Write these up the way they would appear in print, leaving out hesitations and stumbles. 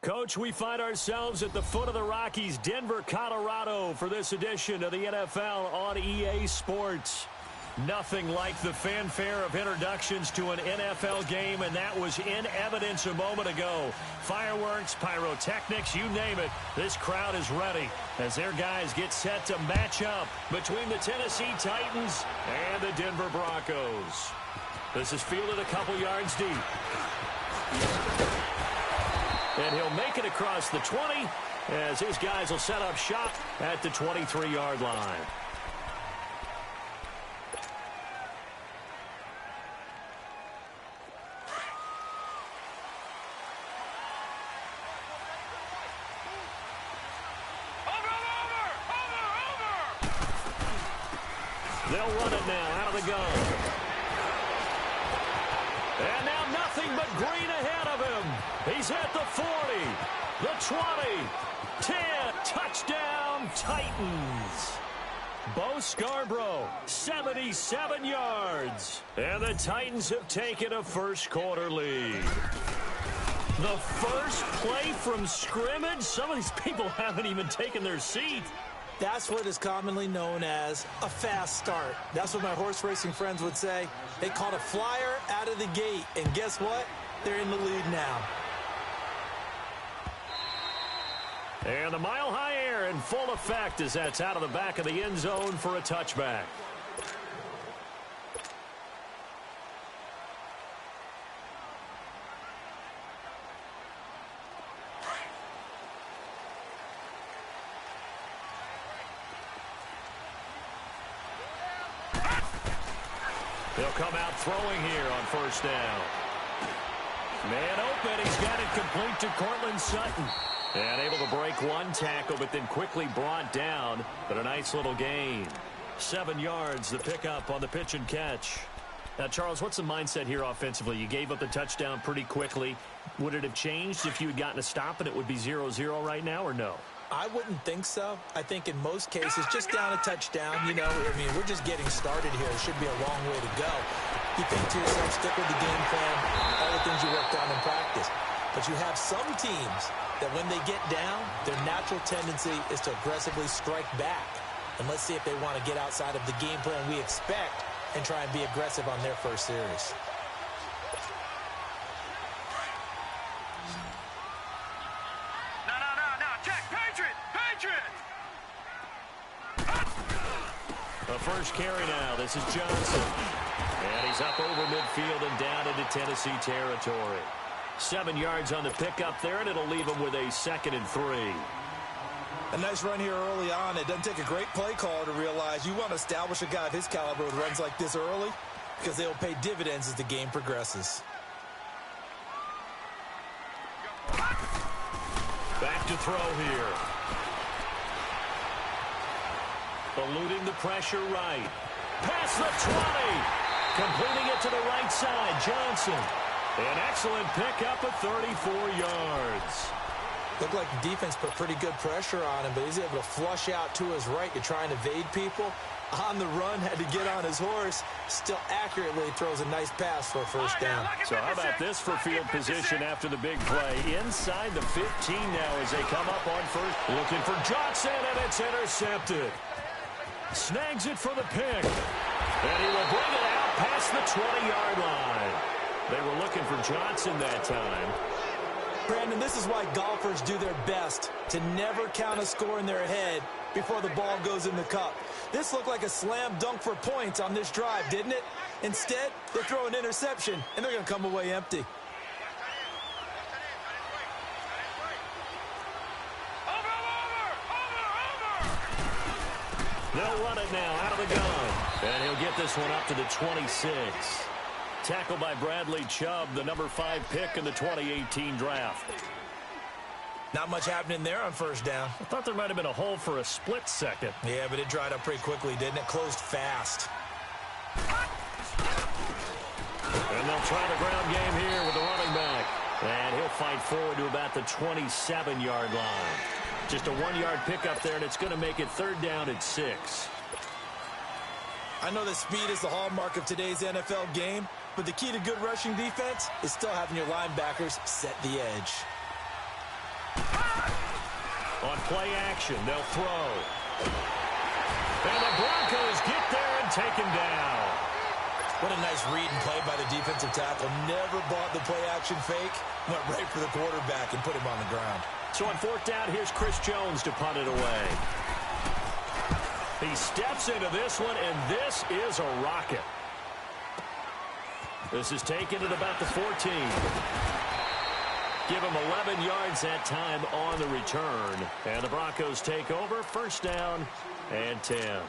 Coach, we find ourselves at the foot of the Rockies, Denver, Colorado, for this edition of the NFL on EA Sports. Nothing like the fanfare of introductions to an NFL game, and that was in evidence a moment ago. Fireworks, pyrotechnics, you name it, this crowd is ready as their guys get set to match up between the Tennessee Titans and the Denver Broncos. This is fielded a couple yards deep. And he'll make it across the 20 as his guys will set up shop at the 23-yard line. They'll run it now out of the gun. And now nothing but green ahead of him. He's at the 40, the 20, 10, touchdown Titans. Bo Scarborough, 77 yards. And the Titans have taken a first-quarter lead. The first play from scrimmage? Some of these people haven't even taken their seat. That's what is commonly known as a fast start. That's what my horse racing friends would say. They caught a flyer out of the gate, and guess what? They're in the lead now. And the mile-high air in full effect as that's out of the back of the end zone for a touchback. He'll come out throwing here on first down. Man open. He's got it complete to Cortland Sutton. And able to break one tackle, but then quickly brought down. But a nice little gain. 7 yards, the pickup on the pitch and catch. Now, Charles, what's the mindset here offensively? You gave up the touchdown pretty quickly. Would it have changed if you had gotten a stop and it would be 0-0 right now, or no? I wouldn't think so. I think in most cases, just down a touchdown, you know, I mean, we're just getting started here. It should be a long way to go. You think to yourself, stick with the game plan, all the things you worked on in practice. But you have some teams that when they get down, their natural tendency is to aggressively strike back. And let's see if they want to get outside of the game plan we expect and try and be aggressive on their first series. The first carry now. This is Johnson. And he's up over midfield and down into Tennessee territory. 7 yards on the pickup there, and it'll leave him with a 2nd and 3. A nice run here early on. It doesn't take a great play caller to realize you want to establish a guy of his caliber with runs like this early because they'll pay dividends as the game progresses. Back to throw here. Eluding the pressure right. Past the 20. Completing it to the right side. Johnson. An excellent pickup of 34 yards. Looked like the defense put pretty good pressure on him, but he's able to flush out to his right to try and evade people. On the run, had to get on his horse. Still accurately throws a nice pass for a first down. So how about this for field position after the big play? Inside the 15 now as they come up on first. Looking for Johnson, and it's intercepted. Snags it for the pick. And he will bring it out past the 20-yard line. They were looking for Johnson that time. Brandon, this is why golfers do their best to never count a score in their head before the ball goes in the cup. This looked like a slam dunk for points on this drive, didn't it? Instead, they throw an interception, and they're going to come away empty. They'll run it now out of the gun. And he'll get this one up to the 26. Tackled by Bradley Chubb, the number 5 pick in the 2018 draft. Not much happening there on first down. I thought there might have been a hole for a split second. Yeah, but it dried up pretty quickly, didn't it? Closed fast. And they'll try the ground game here with the running back. And he'll fight forward to about the 27-yard line. Just a 1-yard pickup there, and it's going to make it 3rd down at 6. I know that speed is the hallmark of today's NFL game, but the key to good rushing defense is still having your linebackers set the edge. On play action, they'll throw. And the Broncos get there and take him down. What a nice read and play by the defensive tackle. Never bought the play action fake. Went right for the quarterback and put him on the ground. So on fourth down, here's Chris Jones to punt it away. He steps into this one, and this is a rocket. This is taken at about the 14. Give him 11 yards that time on the return. And the Broncos take over. First down and 10.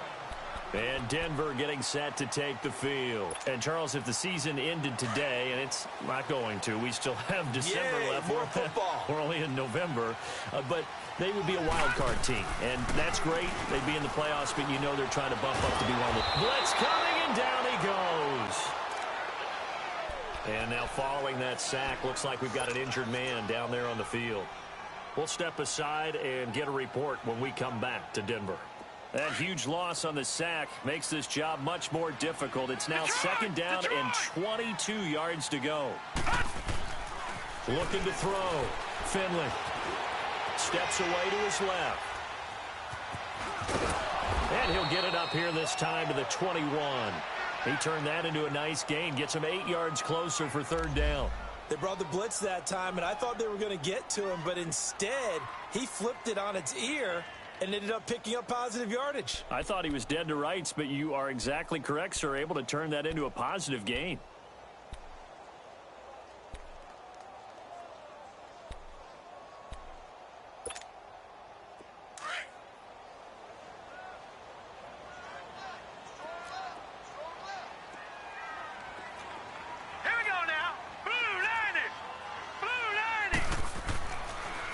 And Denver getting set to take the field. And, Charles, if the season ended today, and it's not going to, we still have December left. More football. We're only in November. But they would be a wild card team. And that's great. They'd be in the playoffs, but you know they're trying to bump up to be one of the... Blitz coming, and down he goes. And now following that sack, looks like we've got an injured man down there on the field. We'll step aside and get a report when we come back to Denver. That huge loss on the sack makes this job much more difficult. It's now second down and 22 yards to go. Looking to throw. Finley steps away to his left. And he'll get it up here this time to the 21. He turned that into a nice gain. Gets him 8 yards closer for third down. They brought the blitz that time, and I thought they were going to get to him, but instead he flipped it on its ear and ended up picking up positive yardage. I thought he was dead to rights, but you are exactly correct, sir. Able to turn that into a positive gain.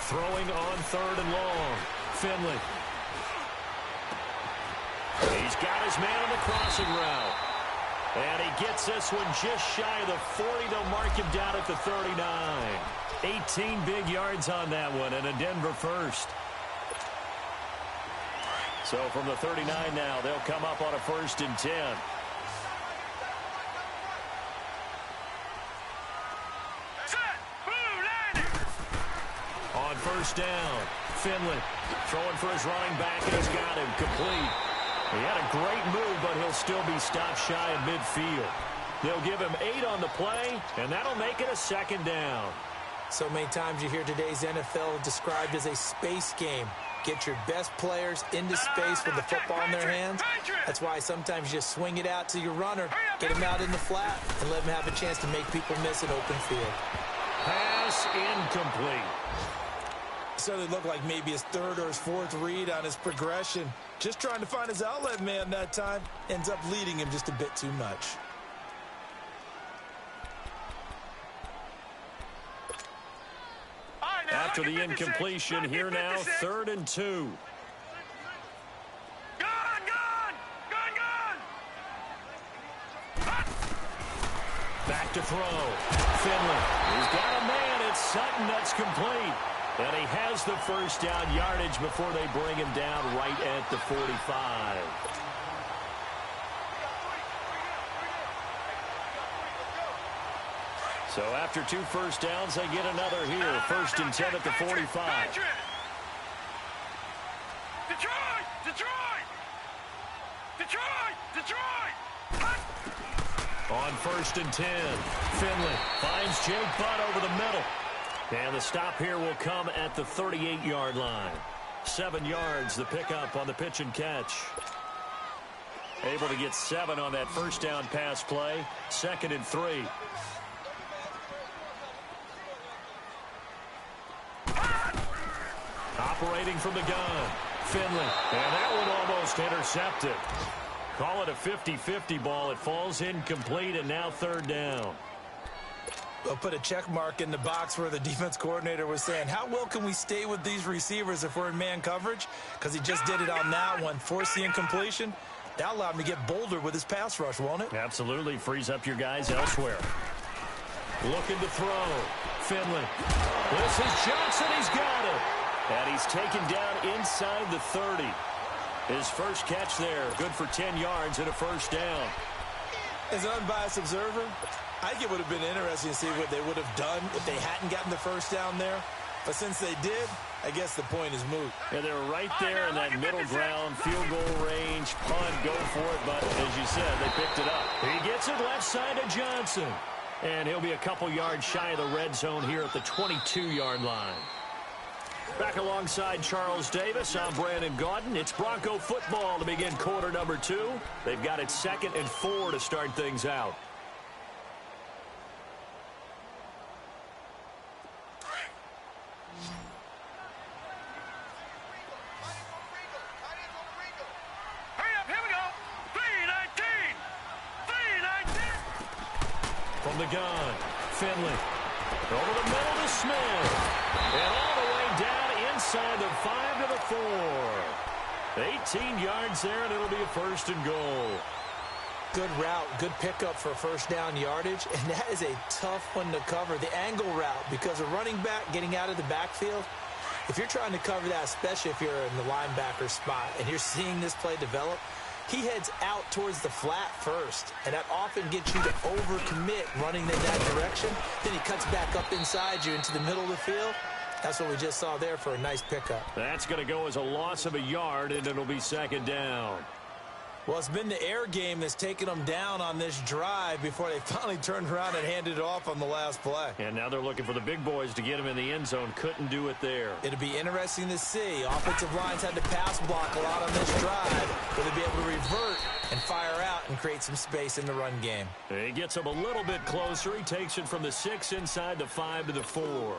Throwing on third and long. Finley. He's got his man on the crossing route. And he gets this one just shy of the 40. They'll mark him down at the 39. 18 big yards on that one, and a Denver first. So from the 39 now, they'll come up on a 1st and 10. On first down, Finley throwing for his running back, and he's got him complete. He had a great move, but he'll still be stopped shy of midfield. They'll give him 8 on the play, and that'll make it a second down. So many times you hear today's NFL described as a space game. Get your best players into space with the football in their hands. That's why sometimes you just swing it out to your runner, get him out in the flat, and let him have a chance to make people miss an open field. Pass incomplete. So it looked like maybe his third or his fourth read on his progression. Just trying to find his outlet man that time. Ends up leading him just a bit too much. After the incompletion, here now, 3rd and 2. Back to throw. Finley. He's got a man. It's Sutton that's complete. And he has the first down yardage before they bring him down right at the 45. So after 2 first downs, they get another here. 1st and 10 at the 45. On 1st and 10, Finley finds Jake Butt over the middle. And the stop here will come at the 38-yard line. 7 yards, the pickup on the pitch and catch. Able to get 7 on that first down pass play. 2nd and 3. Operating from the gun. Finley. And that one almost intercepted. Call it a 50-50 ball. It falls incomplete, and now 3rd down. They'll put a check mark in the box where the defense coordinator was saying, how well can we stay with these receivers if we're in man coverage? Because he just did it on that one. Force the incompletion. That allowed him to get bolder with his pass rush, won't it? Absolutely. Frees up your guys elsewhere. Looking to throw. Finley. This is Johnson. He's got it. And he's taken down inside the 30. His first catch there. Good for 10 yards and a first down. As an unbiased observer, I think it would have been interesting to see what they would have done if they hadn't gotten the first down there. But since they did, I guess the point is moot. Yeah, they were right there in that middle ground, field goal range, punt, go for it. But as you said, they picked it up. He gets it left side to Johnson. And he'll be a couple yards shy of the red zone here at the 22-yard line. Back alongside Charles Davis, I'm Brandon Gaudin. It's Bronco football to begin quarter number 2. They've got it 2nd and 4 to start things out. From the gun, Finley. Over the middle to Smith. And all the way down inside the 5 to the 4. 18 yards there, and it'll be a 1st and goal. Good route, good pickup for first down yardage, and that is a tough one to cover. The angle route, because a running back getting out of the backfield, if you're trying to cover that, especially if you're in the linebacker spot and you're seeing this play develop, he heads out towards the flat first, and that often gets you to overcommit running in that direction. Then he cuts back up inside you into the middle of the field. That's what we just saw there for a nice pickup. That's going to go as a loss of a yard, and it'll be 2nd down. Well, it's been the air game that's taken them down on this drive before they finally turned around and handed it off on the last play. And now they're looking for the big boys to get him in the end zone. Couldn't do it there. It'll be interesting to see. Offensive lines had to pass block a lot on this drive. Will they be able to revert and fire out and create some space in the run game? He gets him a little bit closer. He takes it from the 6 inside the 5 to the 4.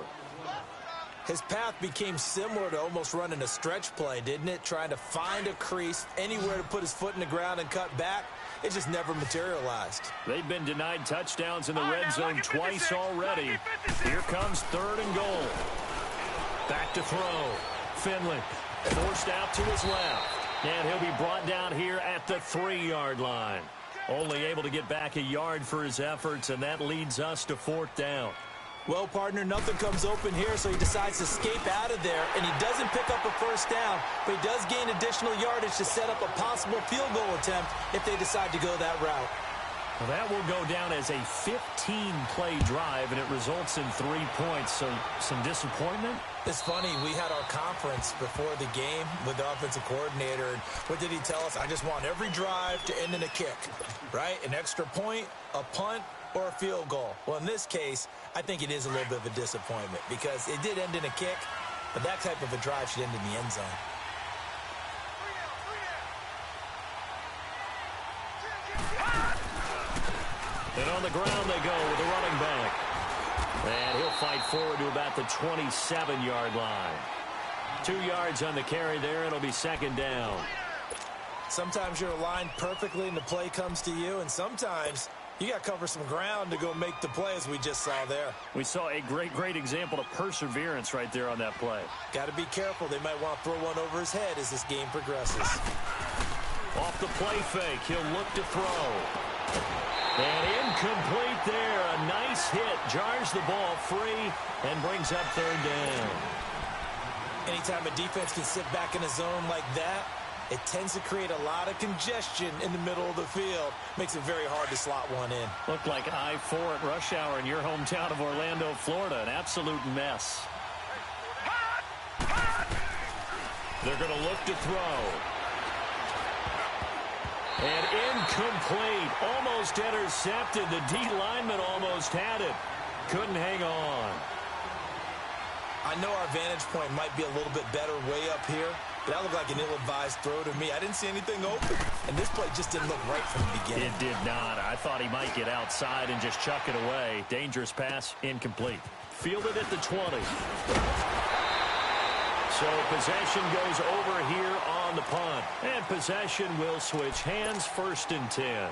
His path became similar to almost running a stretch play, didn't it? Trying to find a crease, anywhere to put his foot in the ground and cut back. It just never materialized. They've been denied touchdowns in the red zone twice already. Here comes 3rd and goal. Back to throw. Finley forced out to his left. And he'll be brought down here at the 3-yard line. Only able to get back a yard for his efforts, and that leads us to 4th down. Well, partner, nothing comes open here, so he decides to escape out of there, and he doesn't pick up a first down, but he does gain additional yardage to set up a possible field goal attempt if they decide to go that route. Well, that will go down as a 15-play drive, and it results in 3 points, so some disappointment. It's funny, we had our conference before the game with the offensive coordinator, and what did he tell us? I just want every drive to end in a kick, right? An extra point, a punt, or a field goal. Well, in this case, I think it is a little bit of a disappointment because it did end in a kick, but that type of a drive should end in the end zone. And on the ground they go with the running back. And he'll fight forward to about the 27-yard line. 2 yards on the carry there. It'll be 2nd down. Sometimes you're aligned perfectly and the play comes to you, and sometimes you got to cover some ground to go make the play, as we just saw there. We saw a great example of perseverance right there on that play. Got to be careful. They might want to throw one over his head as this game progresses. Off the play fake, he'll look to throw. And incomplete there. A nice hit. Jars the ball free and brings up 3rd down. Anytime a defense can sit back in a zone like that, it tends to create a lot of congestion in the middle of the field. Makes it very hard to slot one in. Looked like I-4 at rush hour in your hometown of Orlando, Florida. An absolute mess. They're going to look to throw. And incomplete. Almost intercepted. The D lineman almost had it. Couldn't hang on. I know our vantage point might be a little bit better way up here, but that looked like an ill-advised throw to me. I didn't see anything open, and this play just didn't look right from the beginning. It did not. I thought he might get outside and just chuck it away. Dangerous pass, incomplete. Fielded at the 20. So possession goes over here on the punt. And possession will switch hands, 1st and 10.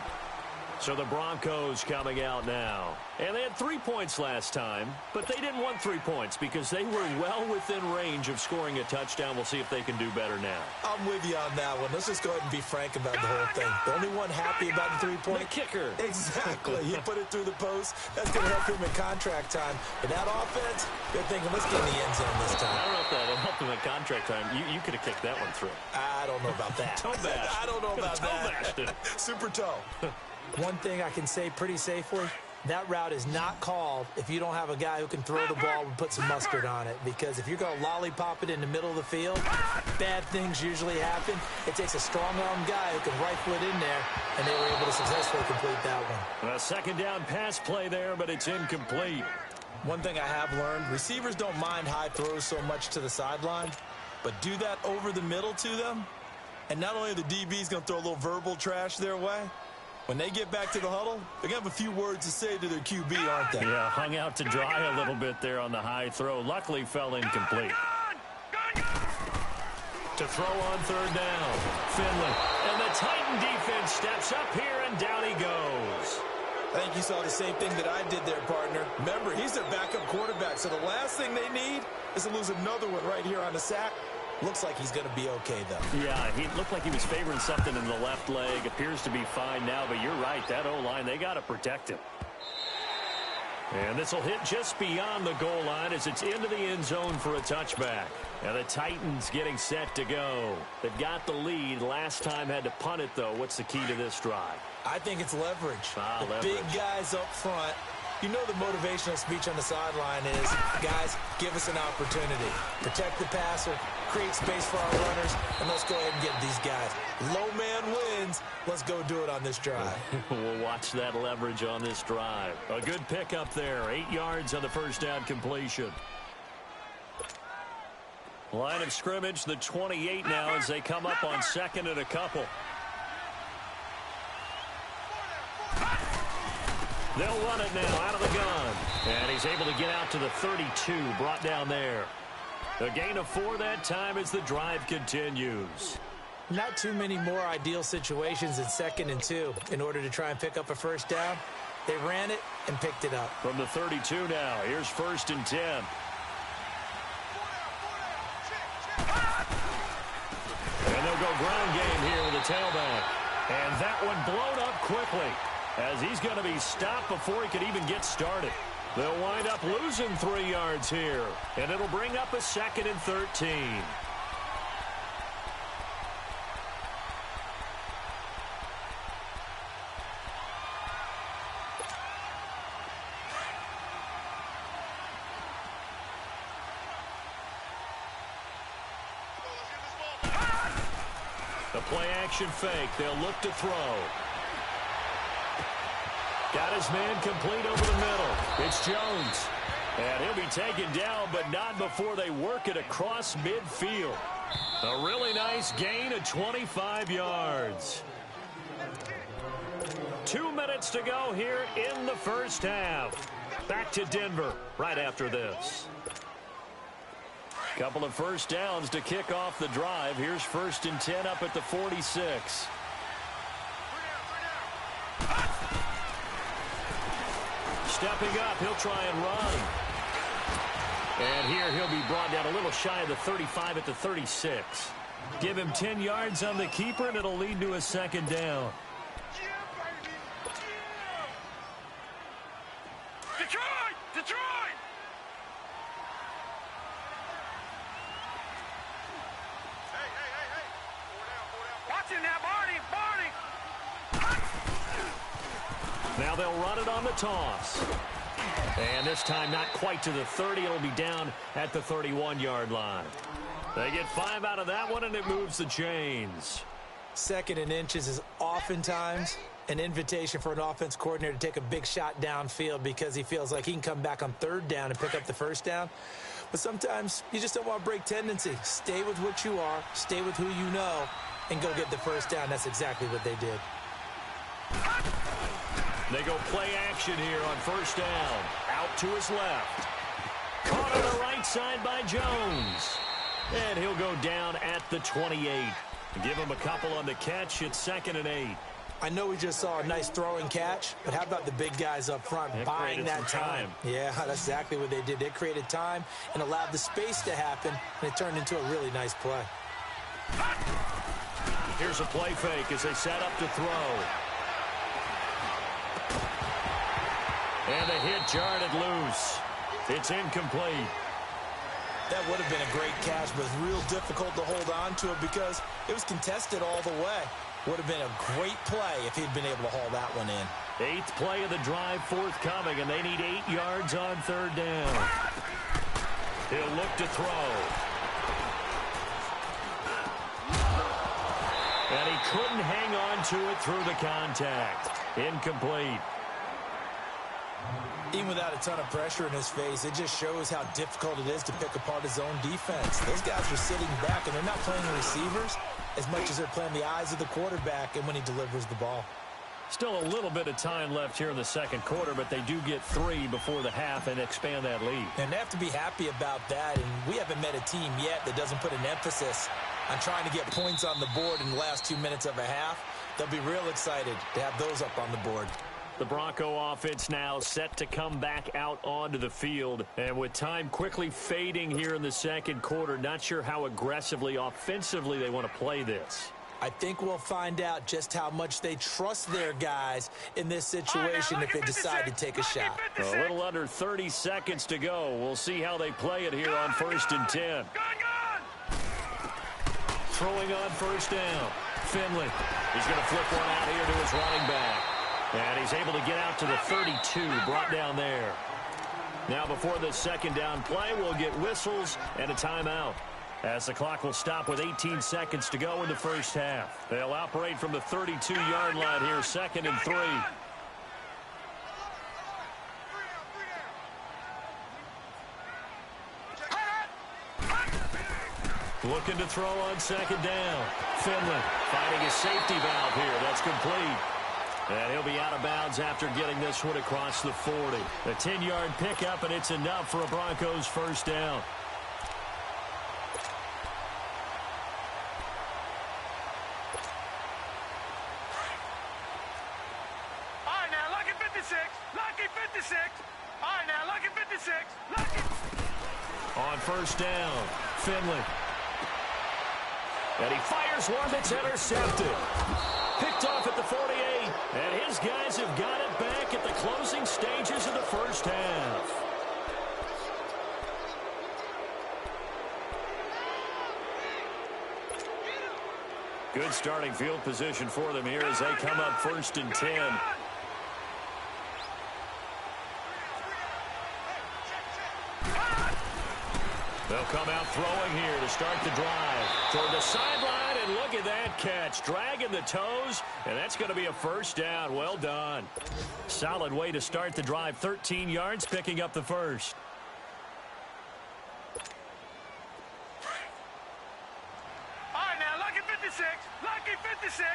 So the Broncos coming out now. And they had 3 points last time, but they didn't want 3 points because they were well within range of scoring a touchdown. We'll see if they can do better now. I'm with you on that one. Let's just go ahead and be frank about the whole thing. The only one happy about the 3-point? The kicker. Exactly. He put it through the post. That's going to help him in contract time. But that offense, they're thinking, let's get in the end zone this time. I don't know if that will help him in contract time. You could have kicked that one through. I don't know about that. Toe bash. I don't know about that. Toe bashed it. Super toe. One thing I can say pretty safely, That route is not called if you don't have a guy who can throw the ball and put some mustard on it, because if you're going to lollipop it in the middle of the field, bad things usually happen. It takes a strong-arm guy who can rifle it in there, and they were able to successfully complete that one. A second down pass play there, but it's incomplete. One thing I have learned, receivers don't mind high throws so much to the sideline, but do that over the middle to them, and not only are the DBs going to throw a little verbal trash their way, when they get back to the huddle, they're going to have a few words to say to their QB, aren't they? Yeah, hung out to dry a little bit there on the high throw. Luckily fell incomplete. To throw on third down, Finley. And the Titan defense steps up here, and down he goes. I think you saw the same thing that I did there, partner. Remember, he's their backup quarterback, so the last thing they need is to lose another one right here on the sack. Looks like he's going to be okay, though. Yeah, he looked like he was favoring something in the left leg. Appears to be fine now, but you're right. That O-line, they got to protect him. And this will hit just beyond the goal line as it's into the end zone for a touchback. And the Titans getting set to go. They've got the lead. Last time had to punt it, though. What's the key to this drive? I think it's leverage. Leverage. Big guys up front. You know the motivational speech on the sideline is, guys, give us an opportunity. Protect the passer, create space for our runners, and let's go ahead and get these guys. Low man wins. Let's go do it on this drive. We'll watch that leverage on this drive. A good pickup there. 8 yards on the first down completion. Line of scrimmage, the 28 now as they come up on second and a couple. They'll run it now out of the gun. And he's able to get out to the 32, brought down there. A gain of 4 that time as the drive continues. Not too many more ideal situations in 2nd and 2 in order to try and pick up a first down. They ran it and picked it up. From the 32 now, here's 1st and 10. And they'll go ground game here with the tailback. And that one blown up quickly, as he's going to be stopped before he could even get started. They'll wind up losing 3 yards here, and it'll bring up a 2nd and 13. The play-action fake. They'll look to throw. Got his man complete over the middle. It's Jones. And he'll be taken down, but not before they work it across midfield. A really nice gain of 25 yards. 2 minutes to go here in the first half. Back to Denver right after this. Couple of first downs to kick off the drive. Here's 1st and 10 up at the 46. Stepping up, he'll try and run. And here he'll be brought down a little shy of the 35 at the 36. Give him 10 yards on the keeper, and it'll lead to a 2nd down. Detroit! Watch him now, Barney! Now they'll run it on the toss. And this time not quite to the 30. It'll be down at the 31-yard line. They get 5 out of that one, and it moves the chains. 2nd and inches is oftentimes an invitation for an offense coordinator to take a big shot downfield because he feels like he can come back on 3rd down and pick up the first down. But sometimes you just don't want to break tendency. Stay with what you are, stay with who you know, and go get the first down. That's exactly what they did. They go play action here on 1st down. Out to his left. Caught on the right side by Jones. And he'll go down at the 28. Give him a couple on the catch. It's 2nd and 8. I know we just saw a nice throwing catch, but how about the big guys up front buying that time? Yeah, that's exactly what they did. They created time and allowed the space to happen, and it turned into a really nice play. Here's a play fake as they set up to throw. And the hit jarred it loose. It's incomplete. That would have been a great catch, but it's real difficult to hold on to it because it was contested all the way. Would have been a great play if he'd been able to haul that one in. Eighth play of the drive forthcoming, and they need 8 yards on third down. He'll look to throw. And he couldn't hang on to it through the contact. Incomplete. Even without a ton of pressure in his face, it just shows how difficult it is to pick apart his own defense. Those guys are sitting back, and they're not playing the receivers as much as they're playing the eyes of the quarterback and when he delivers the ball. Still a little bit of time left here in the second quarter, but they do get 3 before the half and expand that lead. And they have to be happy about that, and we haven't met a team yet that doesn't put an emphasis on trying to get points on the board in the last 2 minutes of a half. They'll be real excited to have those up on the board. The Bronco offense now set to come back out onto the field. And with time quickly fading here in the second quarter, not sure how aggressively, offensively they want to play this. I think we'll find out just how much they trust their guys in this situation if they decide to take a shot. A little under 30 seconds to go. We'll see how they play it here on 1st and 10. Throwing on first down. Finley. He's going to flip one out here to his running back. And he's able to get out to the 32, brought down there. Now before the second down play, we'll get whistles and a timeout, as the clock will stop with 18 seconds to go in the first half. They'll operate from the 32-yard line here, 2nd and 3. Looking to throw on second down. Finley finding a safety valve here. That's complete. And he'll be out of bounds after getting this one across the 40. A 10-yard pickup, and it's enough for a Broncos first down. All right, now, lucky 56. Lucky 56. All right, now, lucky 56. Lucky. On first down, Finley. And he fires one that's intercepted. Picked off at the 48, and his guys have got it back at the closing stages of the first half. Good starting field position for them here as they come up 1st and 10. They'll come out throwing here to start the drive. Toward the sideline, and look at that catch. Dragging the toes, and that's going to be a first down. Well done. Solid way to start the drive. 13 yards, picking up the first. All right, now, lucky 56. Lucky 56.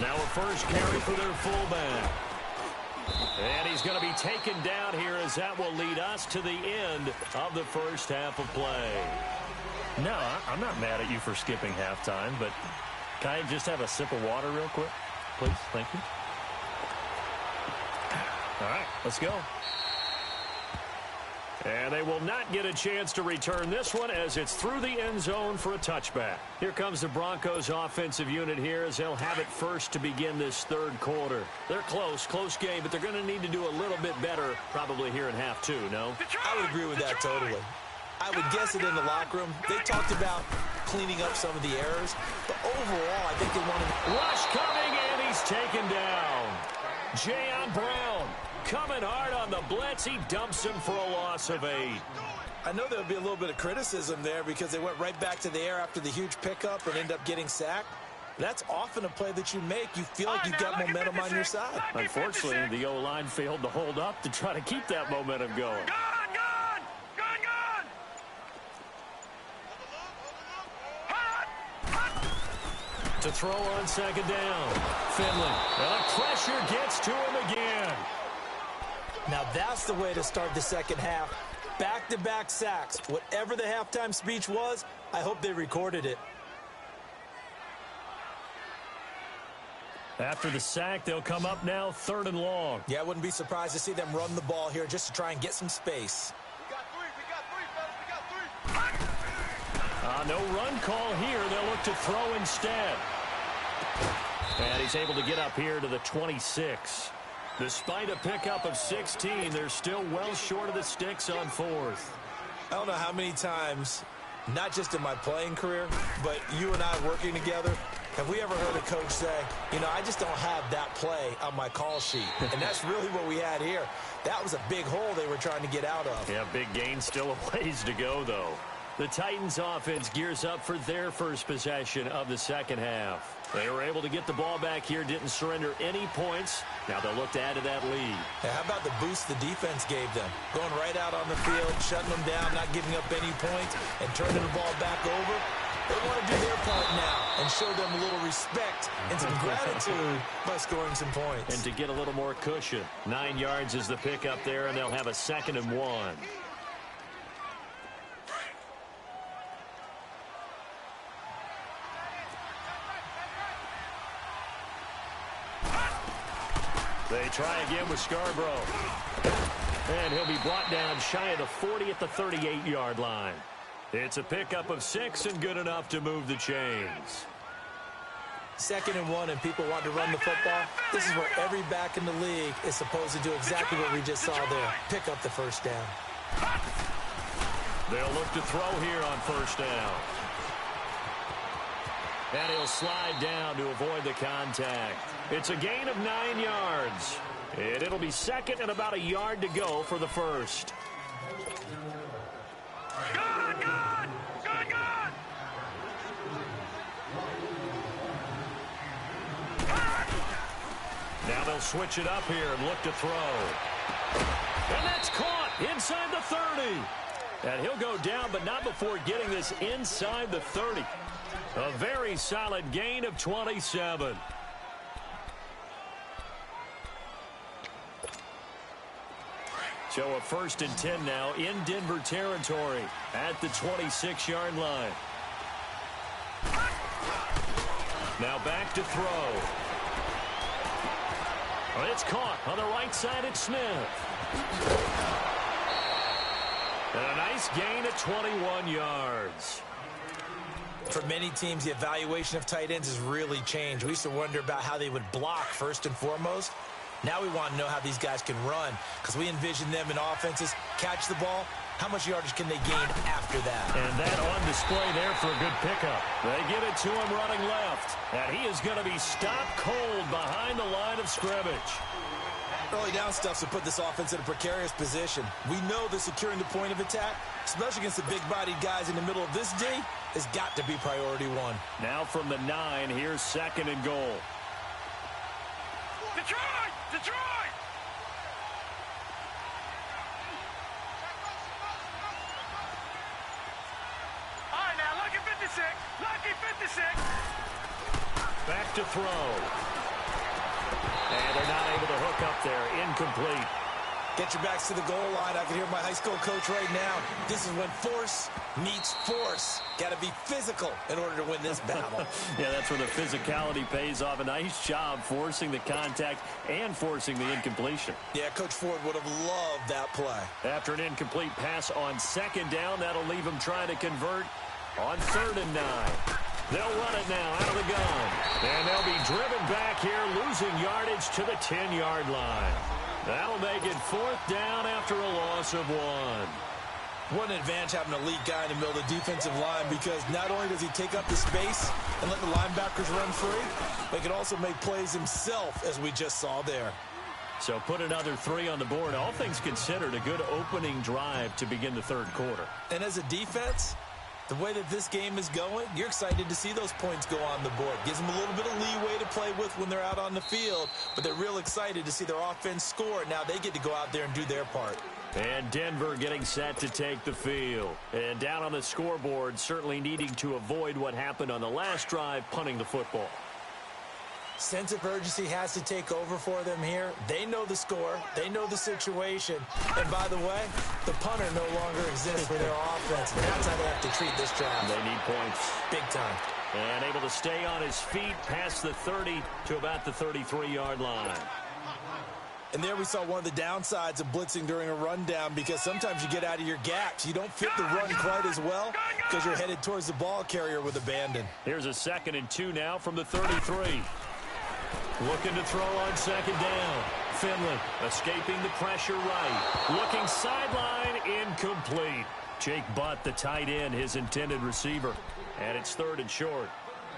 Now a first carry for their fullback. And he's going to be taken down here as that will lead us to the end of the first half of play. No, I'm not mad at you for skipping halftime, but can I just have a sip of water real quick? Please, thank you. All right, let's go. And they will not get a chance to return this one as it's through the end zone for a touchback. Here comes the Broncos offensive unit here as they'll have it first to begin this third quarter. They're close game, but they're going to need to do a little bit better probably here in half 2, no? I would agree with that totally. I would guess it in the locker room. They talked about cleaning up some of the errors, but overall I think they want to... Rush coming, and he's taken down. Jayon Brown coming hard on the blitz. He dumps him for a loss of 8. I know there'll be a little bit of criticism there because they went right back to the air after the huge pickup and end up getting sacked. That's often a play that you make. You feel like you've got momentum on your side. Unfortunately, the O-line failed to hold up to try to keep that momentum going. To throw on second down. Finley. And the pressure gets to him again. Now that's the way to start the second half. Back-to-back sacks. Whatever the halftime speech was, I hope they recorded it. After the sack, they'll come up now 3rd and long. Yeah, I wouldn't be surprised to see them run the ball here just to try and get some space. We got three, fellas. We got 3. No run call here. They'll look to throw instead. And he's able to get up here to the 26. Despite a pickup of 16, they're still well short of the sticks on 4th. I don't know how many times, not just in my playing career, but you and I working together, Have we ever heard a coach say, I just don't have that play on my call sheet? And that's really what we had here. That was a big hole they were trying to get out of. Yeah, big gain, still a ways to go, though. The Titans offense gears up for their first possession of the second half. They were able to get the ball back here, didn't surrender any points. Now they'll look to add to that lead. Now, how about the boost the defense gave them? Going right out on the field, shutting them down, not giving up any points, and turning the ball back over. They want to do their part now and show them a little respect and some gratitude by scoring some points. And to get a little more cushion. 9 yards is the pickup there, and they'll have a 2nd and 1. They try again with Scarborough. And he'll be brought down shy of the 40 at the 38-yard line. It's a pickup of 6 and good enough to move the chains. 2nd and 1 and people want to run the football. This is where every back in the league is supposed to do exactly what we just saw there. Pick up the first down. They'll look to throw here on first down. And he'll slide down to avoid the contact. It's a gain of 9 yards. And it'll be 2nd and about a yard to go for the first. Good, good! Good, good! Now they'll switch it up here and look to throw. And that's caught inside the 30. And he'll go down, but not before getting this inside the 30. A very solid gain of 27. So a 1st and 10 now in Denver territory at the 26-yard line. Now back to throw. Well, it's caught on the right side at Smith. And a nice gain of 21 yards. For many teams, the evaluation of tight ends has really changed. We used to wonder about how they would block first and foremost. Now we want to know how these guys can run because we envision them in offenses, catch the ball. How much yardage can they gain after that? And that on display there for a good pickup. They get it to him running left. And he is going to be stopped cold behind the line of scrimmage. Early down stuffs to put this offense in a precarious position. We know that securing the point of attack, especially against the big-bodied guys in the middle of this D, has got to be priority 1. Now from the 9, here's 2nd and goal. Detroit! Detroit! All right, now, lucky 56. Lucky 56. Back to throw. And they're not able to hook up there. Incomplete. Get your backs to the goal line. I can hear my high school coach right now. This is when force meets force. Got to be physical in order to win this battle. Yeah, that's where the physicality pays off. A nice job forcing the contact and forcing the incompletion. Yeah, Coach Ford would have loved that play. After an incomplete pass on 2nd down, that'll leave him trying to convert on 3rd and 9. They'll run it now out of the gun. And they'll be driven back here, losing yardage to the 10-yard line. That'll make it 4th down after a loss of 1. What an advantage having a lead guy in the middle of the defensive line because not only does he take up the space and let the linebackers run free, but he can also make plays himself, as we just saw there. So put another 3 on the board. All things considered, a good opening drive to begin the 3rd quarter. And as a defense, the way that this game is going, you're excited to see those points go on the board. Gives them a little bit of leeway to play with when they're out on the field, but they're real excited to see their offense score. Now they get to go out there and do their part. And Denver getting set to take the field. And down on the scoreboard, certainly needing to avoid what happened on the last drive, punting the football. Sense of urgency has to take over for them here. They know the score. They know the situation. And by the way, the punter no longer exists for their offense. And that's how they have to treat this drive. They need points. Big time. And able to stay on his feet past the 30 to about the 33-yard line. And there we saw one of the downsides of blitzing during a rundown because sometimes you get out of your gaps. You don't fit the run quite as well because you're headed towards the ball carrier with abandon. Here's a 2nd and 2 now from the 33. Looking to throw on 2nd down. Finley escaping the pressure right. Looking sideline, incomplete. Jake Butt, the tight end, his intended receiver. And it's 3rd and short.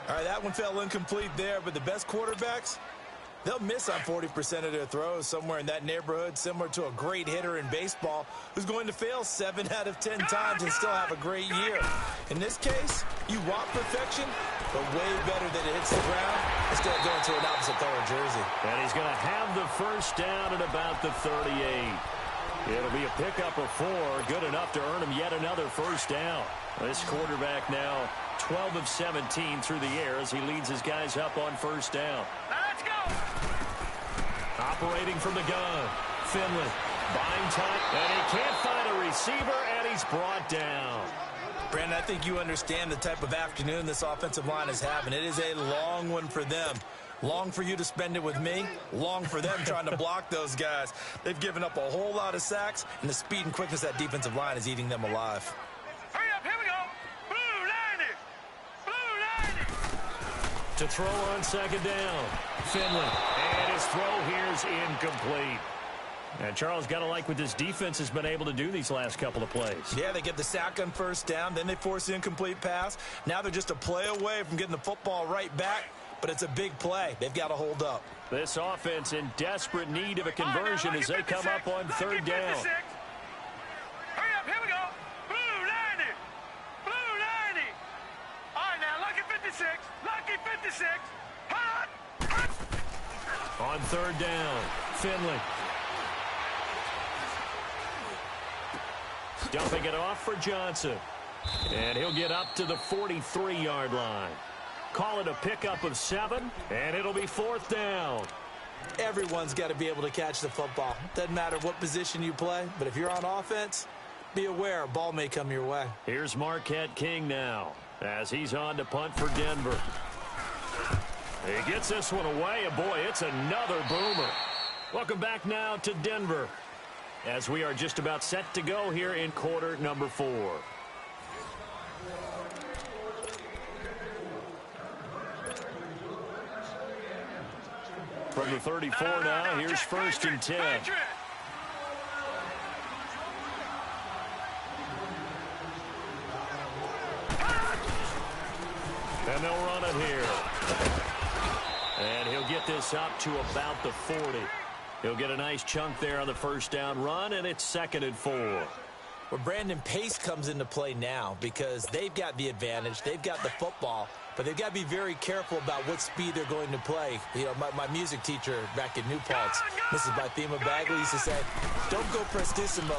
All right, that one fell incomplete there, but the best quarterbacks, they'll miss on 40% of their throws, somewhere in that neighborhood, similar to a great hitter in baseball who's going to fail 7 out of 10 times and still have a great year. In this case, you want perfection, but way better that it hits the ground instead of going to an opposite color jersey. And he's going to have the first down at about the 38. It'll be a pickup of 4, good enough to earn him yet another first down. This quarterback now 12 of 17 through the air as he leads his guys up on first down. Let's go. Operating from the gun, Finley buying time, and he can't find a receiver, and he's brought down. Brandon, I think you understand the type of afternoon this offensive line is having. It is a long one for them. Long for you to spend it with me. Long for them trying to block those guys. They've given up a whole lot of sacks, and the speed and quickness of that defensive line is eating them alive. Hurry up, here we go. Blue 90. Blue 90. To throw on second down, Finley. And his throw here's incomplete. And Charles, got to like what this defense has been able to do these last couple of plays. Yeah, they get the sack on first down, then they force the incomplete pass. Now they're just a play away from getting the football right back, but it's a big play. They've got to hold up. This offense in desperate need of a conversion as they come up on third down. Hurry up, here we go. Blue 90. Blue 90. All right, now, lucky 56. Lucky 56. Hot. On third down, Finley. Dumping it off for Johnson. And he'll get up to the 43-yard line. Call it a pickup of 7, and it'll be fourth down. Everyone's got to be able to catch the football. Doesn't matter what position you play, but if you're on offense, be aware a ball may come your way. Here's Marquette King now as he's on to punt for Denver. He gets this one away, and boy, it's another boomer. Welcome back now to Denver as we are just about set to go here in quarter number 4. From the 34 now, here's first and 10. And they'll run it here. And he'll get this up to about the 40. He'll get a nice chunk there on the first down run, and it's second and 4. Well, Brandon, pace comes into play now because they've got the advantage. They've got the football, but they've got to be very careful about what speed they're going to play. You know, my music teacher back in New Paltz, Mrs. Bythema Bagley, used to say, don't go prestissimo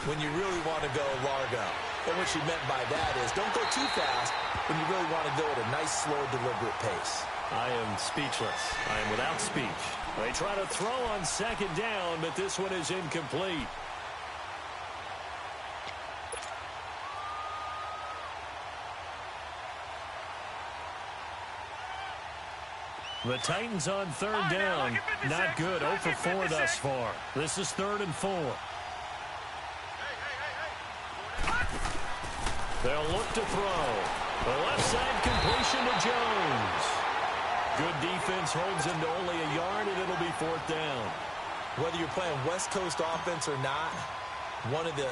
when you really want to go largo. And what she meant by that is don't go too fast when you really want to go at a nice, slow, deliberate pace. I am speechless. I am without speech. They try to throw on second down, but this one is incomplete. The Titans on third down. Not good. 0 for 4 thus far. This is third and 4. They'll look to throw. The left side completion to Jones. Good defense holds him to only a yard, and it'll be fourth down. Whether you're playing West Coast offense or not, one of the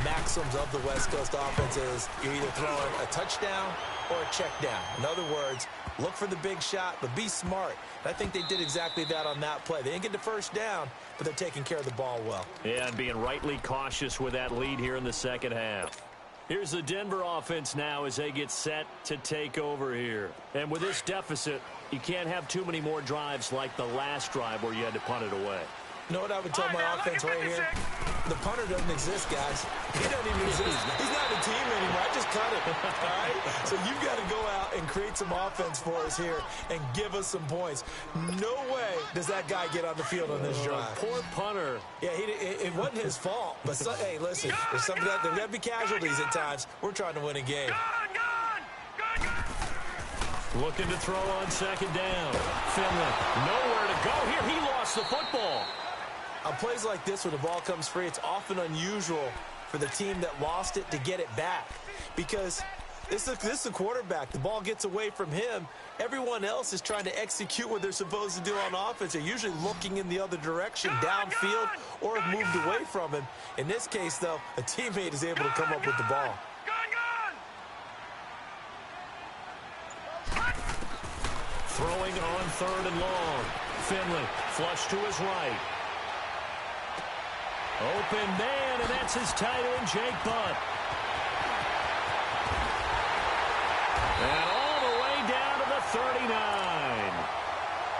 maxims of the West Coast offense is you're either throwing a touchdown or a check down. In other words, look for the big shot, but be smart. And I think they did exactly that on that play. They didn't get the first down, but they're taking care of the ball well. Yeah, and being rightly cautious with that lead here in the second half. Here's the Denver offense now as they get set to take over here. And with this deficit, you can't have too many more drives like the last drive where you had to punt it away. You know what I would tell my offense right here? The punter doesn't exist, guys. He doesn't even exist. He's not a team anymore. I just cut him. All right? So you've got to go out and create some offense for us here and give us some points. No way does that guy get on the field on this drive. Poor punter. Yeah, it wasn't his fault. But, hey, listen, there's got to be casualties at times. We're trying to win a game. Looking to throw on second down. Finley, nowhere to go here. He lost the football. On plays like this, when the ball comes free, it's often unusual for the team that lost it to get it back. Because this is a quarterback. The ball gets away from him. Everyone else is trying to execute what they're supposed to do on offense. They're usually looking in the other direction, downfield, or have moved away from him. In this case, though, a teammate is able to come up with the ball. Throwing on 3rd and long. Finley, flush to his right. Open man, and that's his tight end, Jake Butt. And all the way down to the 39.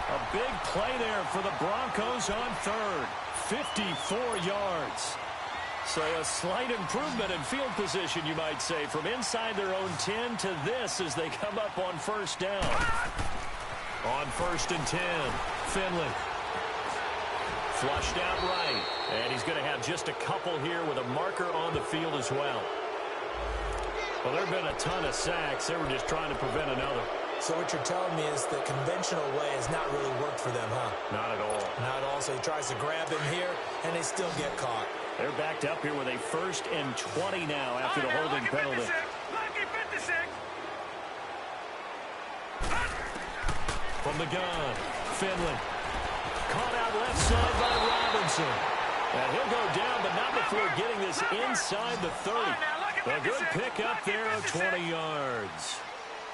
A big play there for the Broncos on 3rd. 54 yards. So a slight improvement in field position, you might say, from inside their own 10 to this as they come up on 1st down. On 1st and 10, Finley. Flushed out right. And he's going to have just a couple here with a marker on the field as well. Well, there have been a ton of sacks. They were just trying to prevent another. So what you're telling me is the conventional way has not really worked for them, huh? Not at all. Not at all. So he tries to grab him here, and they still get caught. They're backed up here with a 1st and 20 now after the holding penalty. Lucky 56. From the gun, Finley. Caught out left side by Robinson. And he'll go down, but not before getting this inside the 30. A good pickup there of 20 yards.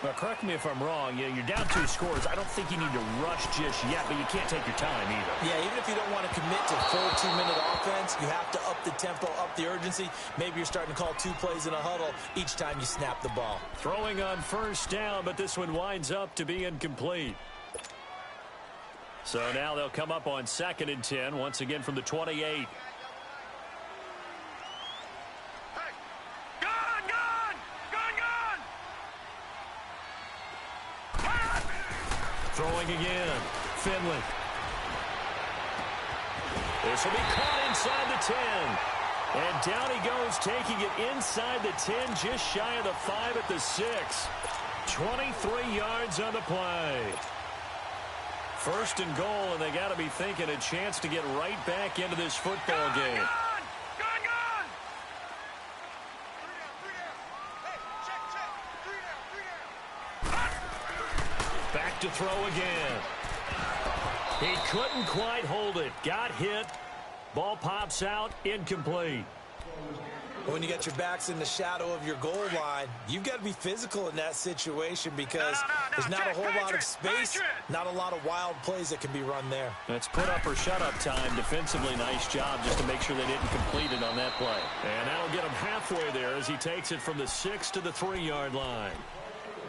Well, correct me if I'm wrong. You're down 2 scores. I don't think you need to rush just yet, but you can't take your time either. Yeah, even if you don't want to commit to full 2-minute offense, you have to up the tempo, up the urgency. Maybe you're starting to call 2 plays in a huddle each time you snap the ball. Throwing on 1st down, but this one winds up to be incomplete. So now they'll come up on 2nd and 10, once again from the 28. Throwing again. Finley. This will be caught inside the 10. And down he goes, taking it inside the 10, just shy of the 5 at the 6. 23 yards on the play. 1st and goal, and they got to be thinking a chance to get right back into this football game. Back to throw again. He couldn't quite hold it. Got hit. Ball pops out. Incomplete. When you got your backs in the shadow of your goal line, you've got to be physical in that situation because there's not a whole lot of space, not a lot of wild plays that can be run there. That's put up or shut up time. Defensively, nice job just to make sure they didn't complete it on that play. And that'll get him halfway there as he takes it from the 6 to the 3-yard line.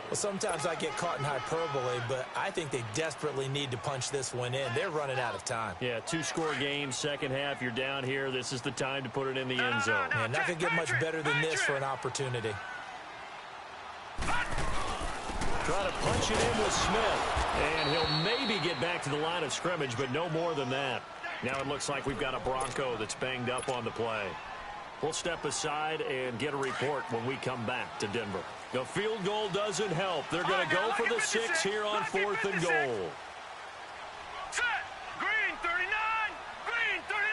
Well, sometimes I get caught in hyperbole, but I think they desperately need to punch this one in. They're running out of time. Yeah, 2-score game, second half, you're down here. This is the time to put it in the end zone. Man, nothing get much better than this for an opportunity. Try to punch it in with Smith. And he'll maybe get back to the line of scrimmage, but no more than that. Now it looks like we've got a Bronco that's banged up on the play. We'll step aside and get a report when we come back to Denver. The field goal doesn't help. They're going to go for the 6 here on 4th and goal. Set. Green 39. Green 39.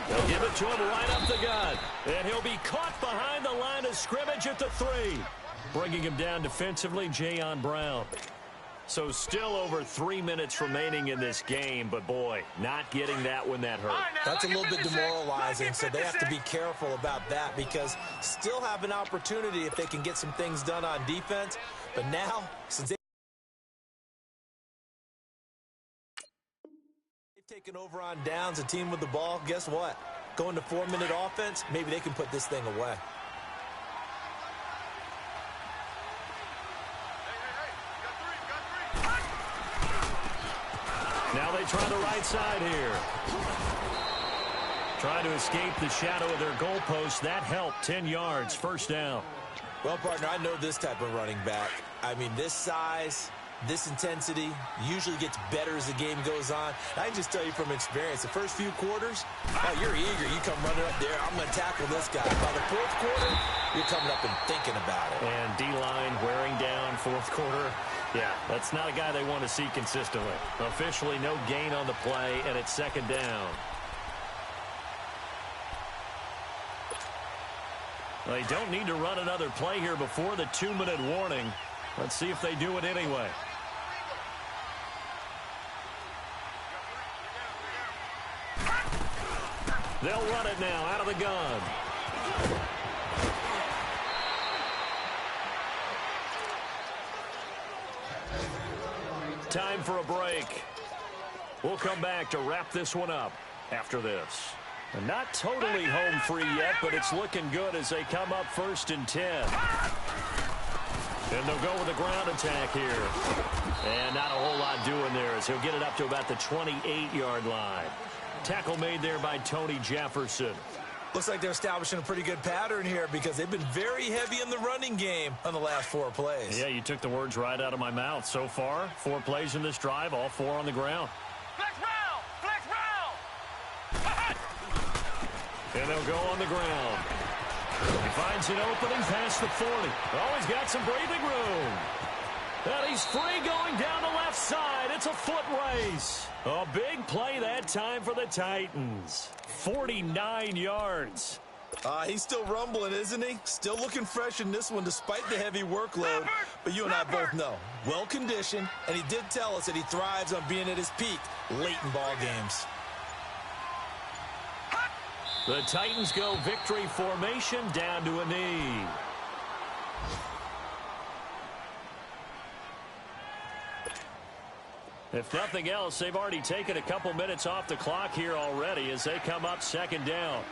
They'll give it to him right up the gut. And he'll be caught behind the line of scrimmage at the 3. Bringing him down defensively, Jayon Brown. So still over 3 minutes remaining in this game, but boy, not getting that when that hurt. That's a little bit demoralizing, so they have to be careful about that because still have an opportunity if they can get some things done on defense. But now, since they've taken over on downs, a team with the ball, guess what? Going to 4-minute offense, maybe they can put this thing away. Now they try the right side here. Trying to escape the shadow of their goalpost. That helped. 10 yards. 1st down. Well, partner, I know this type of running back. I mean, this size, this intensity usually gets better as the game goes on. I can just tell you from experience, the first few quarters, you're eager. You come running up there. I'm going to tackle this guy. By the 4th quarter, you're coming up and thinking about it. And D-line wearing down 4th quarter. Yeah, that's not a guy they want to see consistently. Officially no gain on the play, and it's 2nd down. They don't need to run another play here before the 2-minute warning. Let's see if they do it anyway. They'll run it now out of the gun. Time for a break. We'll come back to wrap this one up after this. And not totally home free yet, but it's looking good as they come up 1st and 10. And they'll go with a ground attack here. And not a whole lot doing there as he'll get it up to about the 28-yard line. Tackle made there by Tony Jefferson. Looks like they're establishing a pretty good pattern here because they've been very heavy in the running game on the last 4 plays. Yeah, you took the words right out of my mouth. So far, 4 plays in this drive, all 4 on the ground. Flex round! Flex round! And they'll go on the ground. He finds an opening past the 40. Oh, he's got some breathing room. And he's free going down the left side. It's a foot race. A big play that time for the Titans. 49 yards. He's still rumbling, isn't he? Still looking fresh in this one despite the heavy workload. But you and I both know, well-conditioned, and he did tell us that he thrives on being at his peak late in ball games. The Titans go victory formation down to a knee. If nothing else, they've already taken a couple minutes off the clock here already as they come up 2nd down.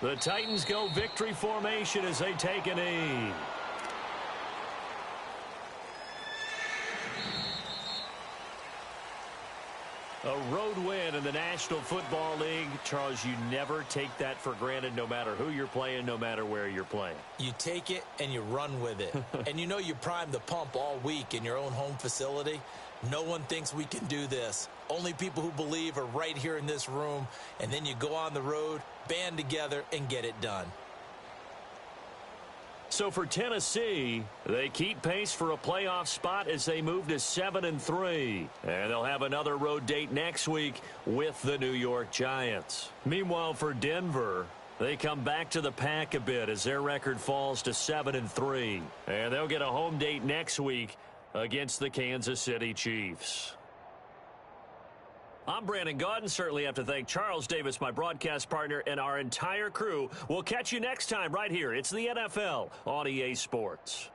The Titans go victory formation as they take a knee. A road win in the National Football League. Charles, you never take that for granted no matter who you're playing, no matter where you're playing. You take it and you run with it. And you know you primed the pump all week in your own home facility. No one thinks we can do this. Only people who believe are right here in this room. And then you go on the road, band together, and get it done. So for Tennessee, they keep pace for a playoff spot as they move to 7-3. And they'll have another road date next week with the New York Giants. Meanwhile, for Denver, they come back to the pack a bit as their record falls to 7-3. And they'll get a home date next week against the Kansas City Chiefs. I'm Brandon Gaudin. Certainly have to thank Charles Davis, my broadcast partner, and our entire crew. We'll catch you next time right here. It's the NFL on EA Sports.